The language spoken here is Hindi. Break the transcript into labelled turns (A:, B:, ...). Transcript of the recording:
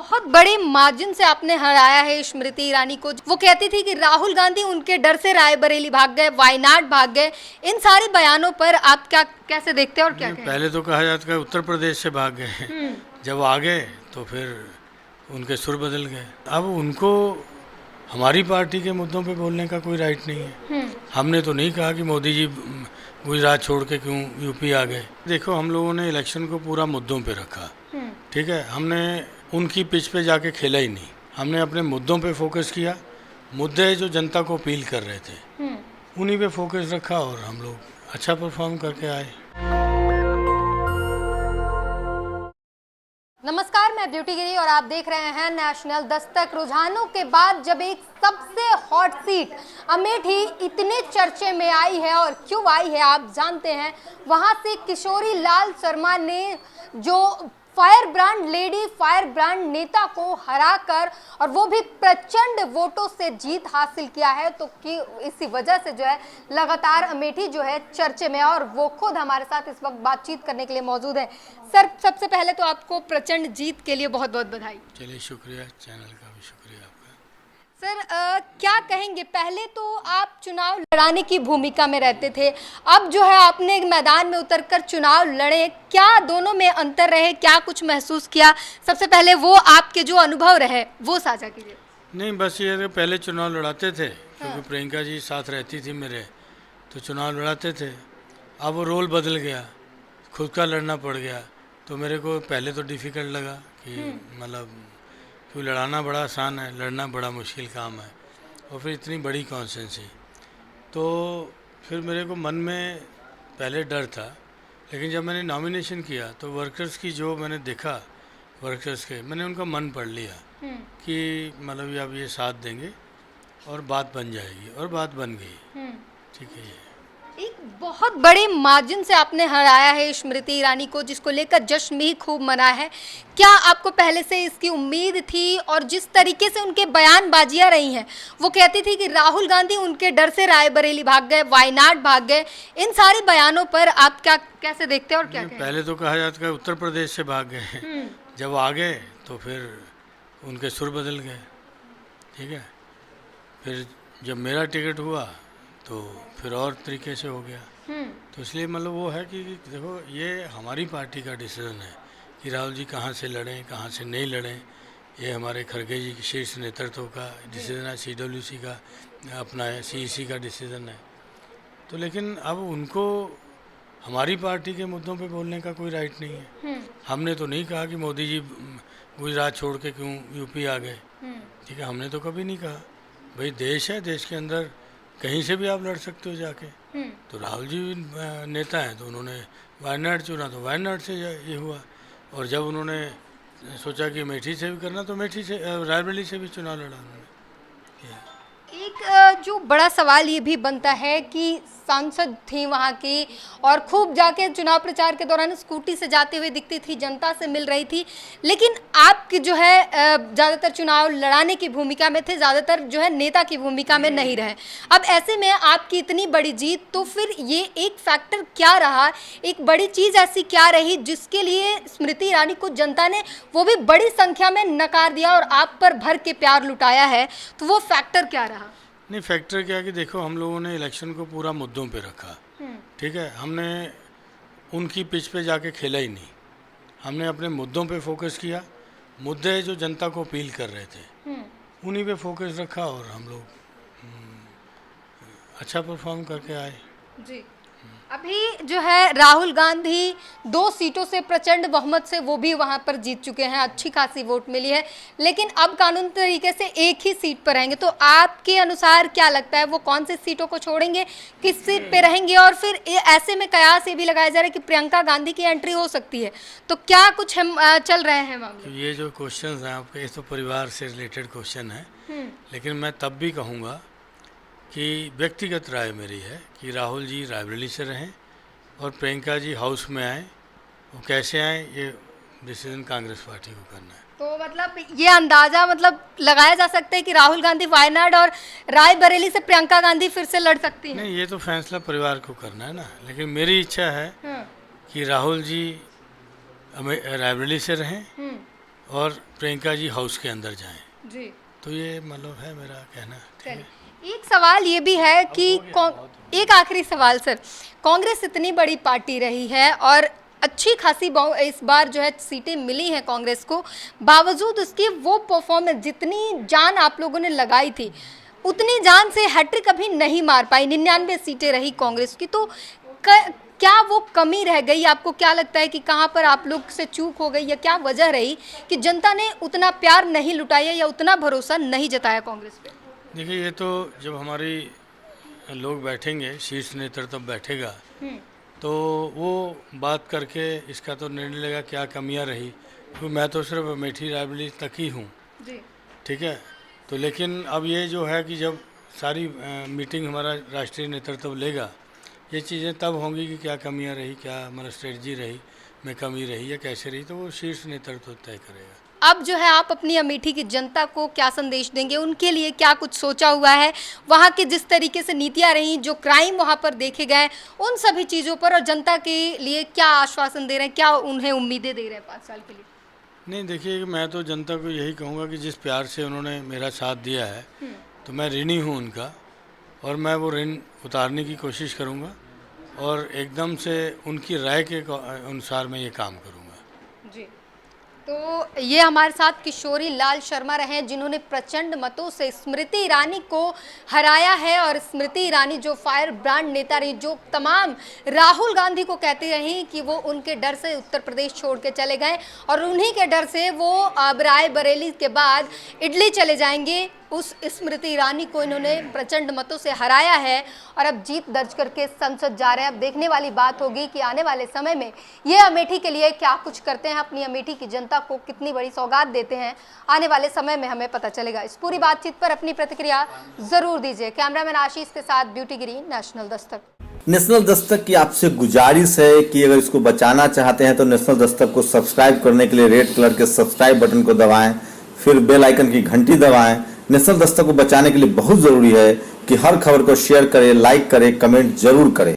A: बहुत बड़े मार्जिन से आपने हराया है स्मृति ईरानी को। वो कहती थी कि राहुल गांधी उनके डर से रायबरेली भाग गए, वायनाड भाग गए। इन सारे बयानों पर आप क्या कैसे देखते हैं और क्या कहें?
B: पहले तो कहा जाता है उत्तर प्रदेश से भाग गए, जब आ गए तो फिर उनके सुर बदल गए। अब उनको हमारी पार्टी के मुद्दों पे बोलने का कोई राइट नहीं है। हमने तो नहीं कहा कि मोदी जी गुजरात छोड़ के क्यों यूपी आ गए। देखो, हम लोगों ने इलेक्शन को पूरा मुद्दों पे रखा, ठीक है। हमने उनकी पिच पे जाके खेला ही नहीं, हमने अपने मुद्दों पे फोकस किया। मुद्दे जो जनता को अपील कर रहे थे उन्हीं पे फोकस रखा और हम लोग अच्छा परफॉर्म करके आए।
A: नमस्कार, मैं ब्यूटी गिरी और आप देख रहे हैं नेशनल दस्तक। रुझानों के बाद जब एक सबसे हॉट सीट अमेठी इतने चर्चे में आई है, और क्यों आई है आप जानते हैं। वहां से किशोरी लाल शर्मा ने जो fire brand lady, fire brand नेता को हराकर, और वो भी प्रचंड वोटों से जीत हासिल किया है। तो कि इसी वजह से जो है लगातार अमेठी जो है चर्चे में है, और वो खुद हमारे साथ इस वक्त बातचीत करने के लिए मौजूद है। सर, सबसे पहले तो आपको प्रचंड जीत के लिए बहुत बहुत बधाई।
B: चलिए, शुक्रिया, चैनल का भी शुक्रिया आपका।
A: सर, क्या कहेंगे? पहले तो आप चुनाव लड़ाने की भूमिका में रहते थे, अब जो है आपने मैदान में उतरकर चुनाव लड़े। क्या दोनों में अंतर रहे, क्या कुछ महसूस किया? सबसे पहले वो आपके जो अनुभव रहे वो साझा कीजिए।
B: नहीं, बस ये पहले चुनाव लड़ाते थे क्योंकि प्रियंका जी साथ रहती थी मेरे, तो चुनाव लड़ाते थे। अब वो रोल बदल गया, खुद का लड़ना पड़ गया, तो मेरे को पहले तो डिफ़िकल्ट लगा कि मतलब क्यों, लड़ाना बड़ा आसान है, लड़ना बड़ा मुश्किल काम है, और फिर इतनी बड़ी कॉन्स्टिट्यूंसी। तो फिर मेरे को मन में पहले डर था, लेकिन जब मैंने नॉमिनेशन किया तो वर्कर्स की जो मैंने देखा, वर्कर्स के मैंने उनका मन पढ़ लिया कि मतलब अब ये साथ देंगे और बात बन जाएगी, और बात बन गई। ठीक है, ये
A: एक बहुत बड़े मार्जिन से आपने हराया है स्मृति ईरानी को, जिसको लेकर जश्न भी खूब मना है। क्या आपको पहले से इसकी उम्मीद थी? और जिस तरीके से उनके बयानबाजियां रही हैं, वो कहती थी कि राहुल गांधी उनके डर से रायबरेली भाग गए, वायनाड भाग गए। इन सारे बयानों पर आप क्या कैसे देखते हैं और क्या कहें?
B: पहले तो कहा जाता है उत्तर प्रदेश से भाग गए, जब आ गए तो फिर उनके सुर बदल गए, ठीक है। फिर जब मेरा टिकट हुआ तो फिर और तरीके से हो गया। तो इसलिए मतलब वो है कि देखो, ये हमारी पार्टी का डिसीज़न है कि राहुल जी कहाँ से लड़ें, कहाँ से नहीं लड़ें। ये हमारे खड़गे जी के शीर्ष नेतृत्व का डिसीज़न है, CWC का अपना है, CEC का डिसीज़न है। तो लेकिन अब उनको हमारी पार्टी के मुद्दों पे बोलने का कोई राइट नहीं है। हमने तो नहीं कहा कि मोदी जी गुजरात छोड़ के क्यों यूपी आ गए, ठीक है। हमने तो कभी नहीं कहा। भाई, देश है, देश के अंदर कहीं से भी आप लड़ सकते हो जाके। तो राहुल जी नेता हैं, तो उन्होंने वायनाड चुना, तो वायनाड से ये हुआ। और जब उन्होंने सोचा कि अमेठी से भी करना, तो अमेठी से, रायबरेली से भी चुनाव लड़ा उन्होंने।
A: एक जो बड़ा सवाल ये भी बनता है कि सांसद थी वहाँ की, और खूब जाके चुनाव प्रचार के दौरान स्कूटी से जाते हुए दिखती थी, जनता से मिल रही थी, लेकिन आपकी जो है ज़्यादातर चुनाव लड़ाने की भूमिका में थे, ज़्यादातर जो है नेता की भूमिका में नहीं रहे। अब ऐसे में आपकी इतनी बड़ी जीत, तो फिर ये एक फैक्टर क्या रहा, एक बड़ी चीज़ ऐसी क्या रही जिसके लिए स्मृति ईरानी को जनता ने वो भी बड़ी संख्या में नकार दिया और आप पर भर के प्यार लुटाया है? तो वो फैक्टर क्या रहा?
B: नहीं, फैक्टर क्या कि देखो, हम लोगों ने इलेक्शन को पूरा मुद्दों पे रखा, ठीक है। हमने उनकी पिच पे जाके खेला ही नहीं, हमने अपने मुद्दों पे फोकस किया। मुद्दे जो जनता को अपील कर रहे थे उन्हीं पे फोकस रखा, और हम लोग अच्छा परफॉर्म करके आए।
A: जी, अभी जो है राहुल गांधी 2 सीटों से प्रचंड बहुमत से वो भी वहां पर जीत चुके हैं, अच्छी खासी वोट मिली है, लेकिन अब कानूनी तरीके से एक ही सीट पर रहेंगे। तो आपके अनुसार क्या लगता है, वो कौन सी सीटों को छोड़ेंगे, किस सीट पे रहेंगे? और फिर ऐसे में कयास ये भी लगाया जा रहा है कि प्रियंका गांधी की एंट्री हो सकती है, तो क्या कुछ हम चल रहे हैं मामले?
B: तो ये जो क्वेश्चन हैं आपके, ये तो परिवार से रिलेटेड क्वेश्चन है, लेकिन मैं तब भी कहूँगा कि व्यक्तिगत राय मेरी है कि राहुल जी रायबरेली से रहें और प्रियंका जी हाउस में आए। वो कैसे आए, ये डिसीजन कांग्रेस पार्टी को करना है।
A: तो मतलब ये अंदाजा मतलब लगाया जा सकता है कि राहुल गांधी वायनाड और रायबरेली से प्रियंका गांधी फिर से लड़ सकती है?
B: नहीं, ये तो फैसला परिवार को करना है ना, लेकिन मेरी इच्छा है कि राहुल जी रायबरेली से रहें और प्रियंका जी हाउस के अंदर जाएं।
A: जी।
B: तो ये मतलब है मेरा कहना। ठीक है।
A: एक सवाल ये भी है कि एक आखिरी सवाल सर, कांग्रेस इतनी बड़ी पार्टी रही है और अच्छी खासी इस बार जो है सीटें मिली हैं कांग्रेस को, बावजूद उसकी वो परफॉर्मेंस जितनी जान आप लोगों ने लगाई थी उतनी जान से हैट्रिक कभी नहीं मार पाई। 99 सीटें रही कांग्रेस की, तो क्या वो कमी रह गई? आपको क्या लगता है कि कहाँ पर आप लोग से चूक हो गई या क्या वजह रही कि जनता ने उतना प्यार नहीं लुटाया या उतना भरोसा नहीं जताया कांग्रेस पे?
B: देखिए, ये तो जब हमारी लोग बैठेंगे, शीर्ष नेतृत्व बैठेगा, तो वो बात करके इसका तो निर्णय लेगा क्या कमियां रही। क्योंकि मैं तो सिर्फ अमेठी रायबरेली तक ही हूँ। ठीक है। तो लेकिन अब ये जो है कि जब सारी मीटिंग हमारा राष्ट्रीय नेतृत्व लेगा, ये चीज़ें तब होंगी कि क्या कमियां रही, क्या हमारा स्ट्रेटजी रही में कमी रही या कैसे रही, तो वो शीर्ष नेतृत्व तय करेगा।
A: अब जो है आप अपनी अमेठी की जनता को क्या संदेश देंगे? उनके लिए क्या कुछ सोचा हुआ है? वहाँ की जिस तरीके से नीतियाँ रहीं, जो क्राइम वहाँ पर देखे गए, उन सभी चीज़ों पर और जनता के लिए क्या आश्वासन दे रहे हैं, क्या उन्हें उम्मीदें दे रहे हैं 5 साल के लिए?
B: नहीं, देखिए, मैं तो जनता को यही कहूँगा कि जिस प्यार से उन्होंने मेरा साथ दिया है, तो मैं ऋणी हूँ उनका, और मैं वो ऋण उतारने की कोशिश करूँगा और एकदम से उनकी राय के अनुसार मैं ये काम करूँगा।
A: जी। तो ये हमारे साथ किशोरी लाल शर्मा रहे, जिन्होंने प्रचंड मतों से स्मृति ईरानी को हराया है। और स्मृति ईरानी जो फायर ब्रांड नेता रही, जो तमाम राहुल गांधी को कहती रही कि वो उनके डर से उत्तर प्रदेश छोड़ के चले गए और उन्हीं के डर से वो अब रायबरेली के बाद इडली चले जाएंगे, उस स्मृति ईरानी को इन्होंने प्रचंड मतों से हराया है और अब जीत दर्ज करके संसद जा रहे हैं। अब देखने वाली बात होगी कि आने वाले समय में ये अमेठी के लिए क्या कुछ करते हैं, अपनी अमेठी की जनता को कितनी बड़ी सौगात देते हैं, आने वाले समय में हमें पता चलेगा। इस पूरी बातचीत पर अपनी प्रतिक्रिया जरूर दीजिए। कैमरामैन आशीष के साथ ब्यूटी गिरी, नेशनल दस्तक।
C: नेशनल दस्तक की आपसे गुजारिश है कि अगर इसको बचाना चाहते हैं तो नेशनल दस्तक को सब्सक्राइब करने के लिए रेड कलर के सब्सक्राइब बटन को दबाएं, फिर बेल आइकन की घंटी दबाएं। नेशनल दस्तक को बचाने के लिए बहुत जरूरी है कि हर खबर को शेयर करें, लाइक करें, कमेंट जरूर करें।